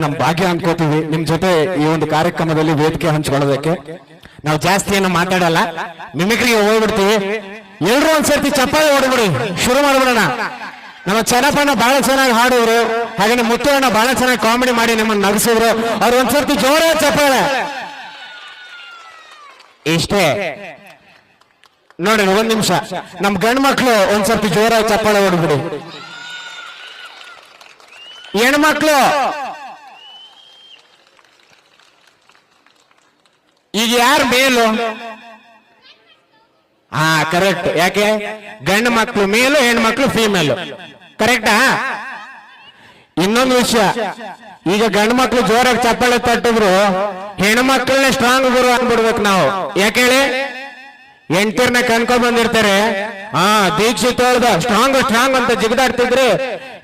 ನಮ್ ಭಾಗ್ಯ ಅನ್ಕೋತೀವಿ ನಿಮ್ ಜೊತೆ ಈ ಒಂದು ಕಾರ್ಯಕ್ರಮದಲ್ಲಿ ವೇದಿಕೆ ಹಂಚ್ಕೊಳ್ಳೋದಕ್ಕೆ. ನಾವು ಜಾಸ್ತಿ ಏನು ಮಾತಾಡಲ್ಲ, ಮಿಮಿಕ್ರಿಗೆ ಹೋಗ್ಬಿಡ್ತೀವಿ. ಎಲ್ರು ಒಂದ್ಸರ್ತಿ ಚಪ್ಪಾಳೆ ಹೊಡ್ಬಿಡಿ, ಶುರು ಮಾಡ್ಬಿಡೋಣ. ನಮ್ಮ ಚೆನ್ನಪ್ಪಣ್ಣ ಬಹಳ ಚೆನ್ನಾಗಿ ಹಾಡಿದ್ರು, ಹಾಗೆ ಮುತ್ತಣ್ಣ ಬಹಳ ಚೆನ್ನಾಗಿ ಕಾಮಿಡಿ ಮಾಡಿ ನಿಮ್ಮನ್ನ ನಗಿಸಿದ್ರು. ಅವ್ರು ಒಂದ್ಸರ್ತಿ ಜೋರ ಚಪ್ಪಾಳೆ. ಇಷ್ಟೇ ನೋಡಿ, ಒಂದ್ ನಿಮಿಷ ನಮ್ ಗಂಡು ಮಕ್ಳು ಒಂದ್ಸರ್ತಿ ಜೋರಾಗಿ ಚಪ್ಪಾಳೆ ಹೊಡ್ಬಿಡಿ. ಹೆಣ್ಮಕ್ಳು ಈಗ ಯಾರು ಮೇಲು? ಹಾ ಕರೆಕ್ಟ್. ಯಾಕೆ ಗಂಡು ಮಕ್ಳು ಮೇಲು, ಹೆಣ್ಮಕ್ಳು ಫೀಮೇಲು, ಕರೆಕ್ಟಾ? ಇನ್ನೊಂದು ವಿಷಯ, ಈಗ ಗಂಡು ಮಕ್ಳು ಜೋರಾಗಿ ಚಪ್ಪಾಳೆ ತಟ್ಟಿದ್ರು, ಹೆಣ್ಮಕ್ಳನ್ನೇ ಸ್ಟ್ರಾಂಗ್ ಗುರು ಅನ್ಬಿಡ್ಬೇಕು ನಾವು. ಯಾಕೆ ಹೇಳಿ? ಎಂಟರ್ನ ಕನ್ಕೊಂಡ್ ಬಂದಿರ್ತಾರೆ, ಹಾ ದೀಕ್ಷೆ ತೊಳ್ದ ಸ್ಟ್ರಾಂಗ್ ಸ್ಟ್ರಾಂಗ್ ಅಂತ ಜಿಗದಾಡ್ತಿದ್ರಿ,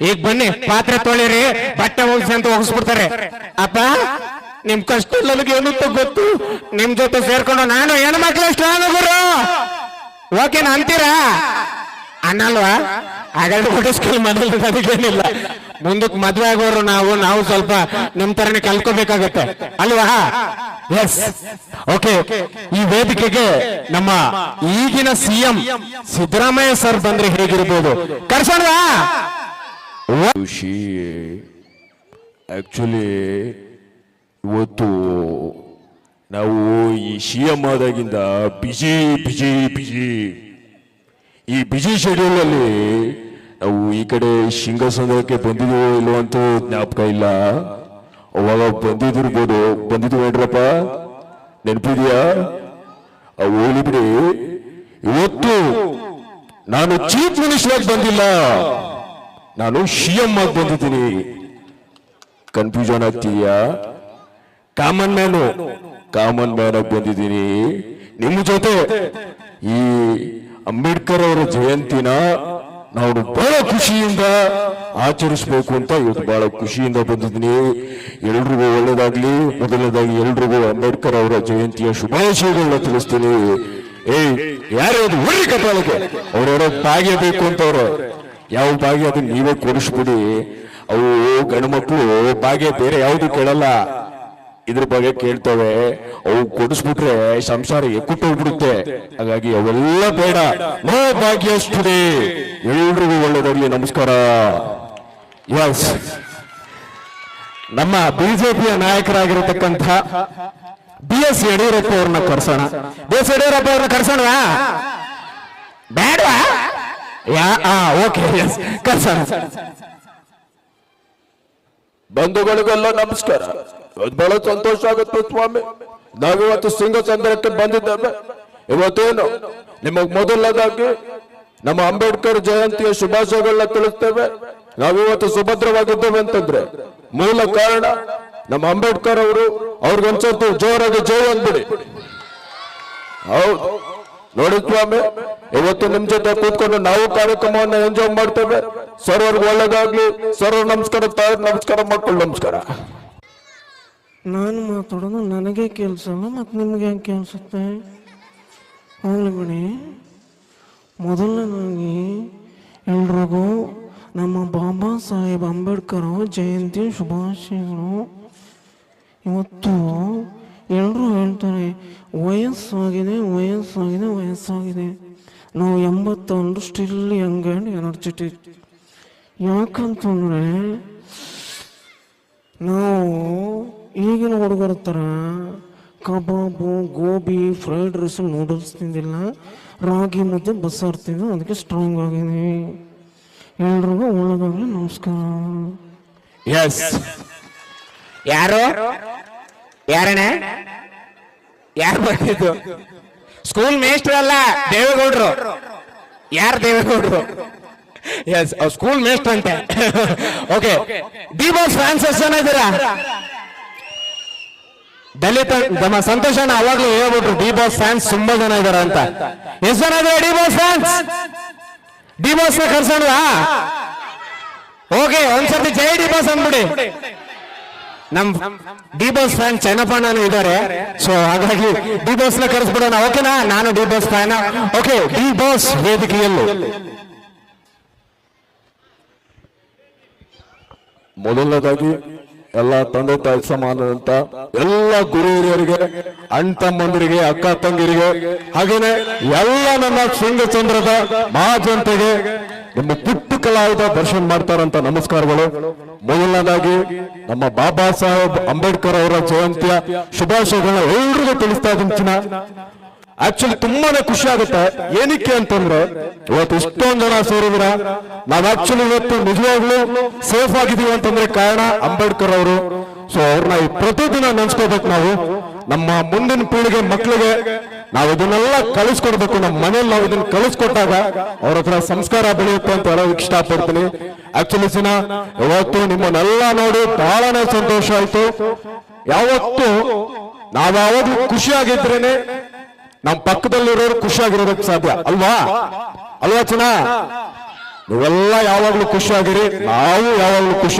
ಈಗ ಬನ್ನಿ ಪಾತ್ರೆ ತೊಳಿರಿ, ಬಟ್ಟೆ ಹೋಗಿಸಿ ಅಂತ ಹೋಗಿಸ್ಬಿಡ್ತಾರೆ. ಅಪ್ಪ ನಿಮ್ ಕಷ್ಟ ನನಗೆ ಏನಂತ ಗೊತ್ತು, ನಿಮ್ ಜೊತೆ ಸೇರ್ಕೊಂಡು ನಾನು ಹೆಣ್ಮಕ್ಳು ಸ್ಟ್ರಾಂಗ್ ಗುರು ಓಕೆನಾ ಅಂತೀರಾ? ಅನ್ನಲ್ವಾ? ಹಾಗಾದ್ರೆ ಹೊಡಿಸ್ಕೊಳ್ಳಿ ಮನೇಲಿ, ಅದಕ್ಕೇನಿಲ್ಲ. ಮುಂದಕ್ಕೆ ಮದ್ವೆ ಆಗೋರು ನಾವು ಸ್ವಲ್ಪ ನಿಮ್ ತರನೇ ಕಲ್ಕೋಬೇಕಾಗತ್ತೆ ಅಲ್ವಾ? Yes, okay. ಈ ವೇದಿಕೆಗೆ ನಮ್ಮ ಈಗಿನ ಸಿಎಂ ಸಿದ್ದರಾಮಯ್ಯ ಸರ್ ಬಂದ್ರೆ ಹೇಗಿರ್ಬೋದು? ಕರ್ಸೋಣವಾ? ಖುಷಿ ಆಕ್ಚುಲಿ ಇವತ್ತು ನಾವು ಈ ಸಿಎಂ ಆದಾಗಿಂದ ಬಿಜಿ ಬಿಜಿ ಬಿಜಿ ಈ ಬಿಜಿ ಶೆಡ್ಯೂಲ್ ಅಲ್ಲಿ ನಾವು ಈ ಕಡೆ ಶಿಂಗಸಂದ್ರಕ್ಕೆ ಬಂದಿದ್ವೋ ಇಲ್ಲೋ ಅಂತ ಜ್ಞಾಪಕ ಇಲ್ಲ. ಅವಾಗ ಬಂದಿದ್ವು ಏನ್ರಪ್ಪ, ನೆನಪಿದ್ಯಾ? ಹೋಗ್ಲಿ ಬಿಡಿ. ಇವತ್ತು ನಾನು ಚೀಫ್ ಮಿನಿಸ್ಟರ್ ಆಗಿ ಬಂದಿಲ್ಲ, ನಾನು ಸಿಎಂ ಆಗಿ ಬಂದಿದ್ದೀನಿ. ಕನ್ಫ್ಯೂಷನ್ ಆಗ್ತಿದ್ಯಾ? ಕಾಮನ್ ಮ್ಯಾನ್ ಆಗಿ ಬಂದಿದ್ದೀನಿ. ನಿಮ್ಮ ಜೊತೆ ಈ ಅಂಬೇಡ್ಕರ್ ಅವರ ಜಯಂತಿನ ನಾವು ಬಹಳ ಖುಷಿಯಿಂದ ಆಚರಿಸಬೇಕು ಅಂತ ಇವತ್ತು ಬಹಳ ಖುಷಿಯಿಂದ ಬಂದಿದ್ದೀನಿ. ಎಲ್ರಿಗೂ ಒಳ್ಳೇದಾಗ್ಲಿ. ಮೊದಲನೇದಾಗಿ ಎಲ್ರಿಗೂ ಅಂಬೇಡ್ಕರ್ ಅವರ ಜಯಂತಿಯ ಶುಭಾಶಯಗಳನ್ನ ತಿಳಿಸ್ತೀನಿ. ಯಾರ್ಯಾರು ಒಳ್ಳೆ ಕಪಾಲಕ್ಕೆ ಅವ್ರವರ ಭಾಗ್ಯ ಬೇಕು ಅಂತವ್ರು, ಯಾವ ಭಾಗ್ಯ ಅದನ್ನ ನೀವೇ ಕೊಡಿಸ್ಬಿಡಿ. ಅವು ಗಂಡು ಮಕ್ಕಳು ಭಾಗ್ಯ ಬೇರೆ ಯಾವುದು ಕೇಳಲ್ಲ, ಇದ್ರ ಬಗ್ಗೆ ಕೇಳ್ತವೆ. ಅವು ಕೊಡಿಸ್ಬಿಟ್ರೆ ಸಂಸಾರ ಎಕ್ಕುಟ್ಟೋಗ್ಬಿಡುತ್ತೆ. ಹಾಗಾಗಿ ಅವೆಲ್ಲ ಬೇಡ. ನೋ ಭಾಗ್ಯಷ್ಟುಡೆ. ಎಲ್ರಿಗೂ ಒಳ್ಳೆದಾಗ್ಲಿ. ನಮಸ್ಕಾರ. ಎಸ್, ನಮ್ಮ ಬಿಜೆಪಿಯ ನಾಯಕರಾಗಿರತಕ್ಕಂಥ BS ಯಡಿಯೂರಪ್ಪ ಅವ್ರನ್ನ ಕರ್ಸೋಣ. BS ಯಡಿಯೂರಪ್ಪ ಅವ್ರನ್ನ ಕರ್ಸೋಣವಾ? ಬೇಡವಾ? Okay, S ಕರ್ಸೋಣ. ಬಂಧುಗಳಿಗೆಲ್ಲ ನಮಸ್ಕಾರ. ಬಹಳ ಸಂತೋಷ ಆಗುತ್ತೆ ಸ್ವಾಮಿ, ನಾವಿವತ್ತು ಸಿಂಗಸಂದ್ರಕ್ಕೆ ಬಂದಿದ್ದೇವೆ. ಇವತ್ತೇನು ನಿಮಗ್ ಮೊದಲನೇದಾಗಿ ನಮ್ಮ ಅಂಬೇಡ್ಕರ್ ಜಯಂತಿಯ ಶುಭಾಶಯಗಳನ್ನ ತಿಳಿಸ್ತೇವೆ. ನಾವಿವತ್ತು ಸುಭದ್ರವಾಗಿದ್ದೇವೆ ಅಂತಂದ್ರೆ ಮೂಲ ಕಾರಣ ನಮ್ಮ ಅಂಬೇಡ್ಕರ್ ಅವರು. ಅವ್ರಿಗೊಂದ್ಸರ್ತಿ ಜೋರಾಗಿ ಜೈ ಅಂದ್ಬಿಡಿ. ಹೌದು ನೋಡಿ ಸ್ವಾಮಿ, ಇವತ್ತು ನಿಮ್ ಜೊತೆ ಕೂತ್ಕೊಂಡು ನಾವು ಕಾರ್ಯಕ್ರಮವನ್ನು ಎಂಜಾಯ್ ಮಾಡ್ತೇವೆ. ಸರ್ವರ್ಗೆ ಒಳ್ಳೇದಾಗ್ಲಿ. ಸರ್ವ ನಮಸ್ಕಾರ. ತಾಯಿ ನಮಸ್ಕಾರ, ಮಕ್ಕಳು ನಮಸ್ಕಾರ. ನಾನು ಮಾತಾಡೋದು ನನಗೆ ಕೇಳಿಸಲ್ಲ, ಮತ್ತು ನಿಮಗೆ ಹೆಂಗೆ ಕೇಳಿಸುತ್ತೆ? ಹೋಗ್ಲಿ ಬಿಡಿ. ಮೊದಲನೇದಾಗಿ ಎಲ್ರಿಗೂ ನಮ್ಮ ಬಾಬಾ ಸಾಹೇಬ್ ಅಂಬೇಡ್ಕರ್ ಜಯಂತಿ ಶುಭಾಶಯಗಳು. ಇವತ್ತು ಎಲ್ಲರೂ ಹೇಳ್ತಾರೆ ವಯಸ್ಸಾಗಿದೆ. ನಾವು 81 ಸ್ಟಿಲ್ ಯಂಗ್ ಆ್ಯಂಡ್ ಎನರ್ಜೆಟಿಕ್. ಯಾಕಂತಂದರೆ ನಾವು ಈಗಿನ ಹುಡುಗರ ಥರ ಕಬಾಬು, ಗೋಬಿ, ಫ್ರೈಡ್ ರೈಸ್, ನೂಡಲ್ಸ್ ತಿಂದಿಲ್ಲ, ರಾಗಿ ಮುದ್ದೆ ಬಸ್ಸಾರು ತಿಂದು ಅದಕ್ಕೆ ಸ್ಟ್ರಾಂಗ್ ಆಗಿದೆ. ಎಲ್ರಿಗೂ ಒಳ್ಳೆದಾಗಲಿ. ನಮಸ್ಕಾರ. ಎಸ್, ಯಾರಣ್ಣ? ಯಾರು ಬಂದಿದ್ದು? ಸ್ಕೂಲ್ ಮೇಸ್ಟರ್ ಅಲ್ಲ, ದೇವೇಗೌಡರು. ಯಾರು ದೇವೇಗೌಡರು? ಎಸ್, ಸ್ಕೂಲ್ ಮೇಸ್ಟರ್ ಅಂತೆ. ಓಕೆ, ಡಿ ಬಾಸ್ ಫ್ಯಾನ್ಸ್ ಎಷ್ಟು ಜನ ಇದ್ದೀರಾ? ದಲಿತ ನಮ್ಮ ಸಂತೋಷನ ಅವಾಗ್ಲೂ ಹೇಳ್ಬಿಟ್ರು, ಡಿ ಬಾಸ್ ಫ್ಯಾನ್ಸ್ ತುಂಬಾ ಜನ ಇದಾರ ಅಂತ. ಎಷ್ಟು ಜನ ಇದಾರೆ D boss fans? D boss ನ ಕರ್ಸೋಣವಾ? ಓಕೆ, ಒಂದ್ಸತಿ ಜೈ ಡಿ ಬಾಸ್ ಅಂದ್ಬಿಡಿ. ನಮ್ ಡಿ ಬಾಸ್ ಫ್ಯಾನ್ ಚೆನ್ನಪ್ಪಣ್ಣನೂ ಇದ್ದಾರೆ. ಸೊ ಹಾಗಾಗಿ ಡಿ ಬಾಸ್ ನ ಕರೆಸ್ಬಿಡೋಣ. ಓಕೆನಾ? ನಾನು D boss fan. Okay, D boss ವೇದಿಕೆಯಲ್ಲಿ. ಮೊದಲನೇದಾಗಿ ಎಲ್ಲ ತಂದೆ ತಾಯಿ ಸಮಾನದಂತ ಎಲ್ಲ ಗುರು ಹಿರಿಯರಿಗೆ ಅಣ್ಣ ತಮ್ಮಂದಿರಿಗೆ ಅಕ್ಕ ತಂಗಿರಿಗೆ ಹಾಗೇನೆ ಎಲ್ಲ ನನ್ನ ಶೃಂಗಚಂದ್ರದ ಮಹಾಜನತೆಗೆ ನಿಮ್ಮ ಪುಟ್ಟ ಕಲಾವಿದ ದರ್ಶನ್ ಮಾಡ್ತಾರಂತ ನಮಸ್ಕಾರಗಳು. ಮೊದಲನೇದಾಗಿ ನಮ್ಮ ಬಾಬಾ ಸಾಹೇಬ್ ಅಂಬೇಡ್ಕರ್ ಅವರ ಜಯಂತಿಯ ಶುಭಾಶಯಗಳನ್ನ ಎಲ್ರಿಗೂ ತಿಳಿಸ್ತಾ ಇದ್ದೀನಿ. ಆಕ್ಚುಲಿ ತುಂಬಾನೇ ಖುಷಿ ಆಗುತ್ತೆ. ಏನಕ್ಕೆ ಅಂತಂದ್ರೆ ಇವತ್ತು ಇಷ್ಟೊಂದು ಜನ ಸೇರಿದ್ರ, ನಾವ್ ಆಕ್ಚುಲಿ ಇವತ್ತು ನಿಜವಾಗ್ಲೂ ಸೇಫ್ ಆಗಿದೀವಿ ಅಂತಂದ್ರೆ ಕಾರಣ ಅಂಬೇಡ್ಕರ್ ಅವರು. ಸೊ ಅವ್ರನ್ನ ಪ್ರತಿದಿನ ನೆನ್ಸ್ಕೋಬೇಕು ನಾವು. ನಮ್ಮ ಮುಂದಿನ ಪೀಳಿಗೆ ಮಕ್ಕಳಿಗೆ ನಾವು ಇದನ್ನೆಲ್ಲ ಕಲಿಸ್ಕೊಡ್ಬೇಕು. ನಮ್ಮ ಮನೇಲಿ ನಾವು ಇದನ್ನ ಕಲಿಸ್ಕೊಟ್ಟಾಗ ಅವ್ರ ಹತ್ರ ಸಂಸ್ಕಾರ ಬೆಳೆಯುತ್ತೆ ಅಂತ ಹೇಳೋದಕ್ಕೆ ಇಷ್ಟಪಡ್ತೀನಿ. ಆಕ್ಚುಲಿ ಇವತ್ತು ನಿಮ್ಮನ್ನೆಲ್ಲ ನೋಡಿ ಬಹಳನೇ ಸಂತೋಷ ಆಯ್ತು. ಯಾವತ್ತು ನಾವ್ಯಾವಾಗ್ಲೂ ಖುಷಿಯಾಗಿದ್ರೇನೆ ನಮ್ಮ ಪಕ್ಕದಲ್ಲಿರೋರು ಖುಷಿಯಾಗಿರೋದಕ್ಕೆ ಸಾಧ್ಯ ಅಲ್ವಾ? ಅಲ್ವಾ ಚಿನ್ನ? ನೀವೆಲ್ಲ ಯಾವಾಗ್ಲೂ ಖುಷಿಯಾಗಿರಿ, ನಾವು ಯಾವಾಗ್ಲೂ ಖುಷಿ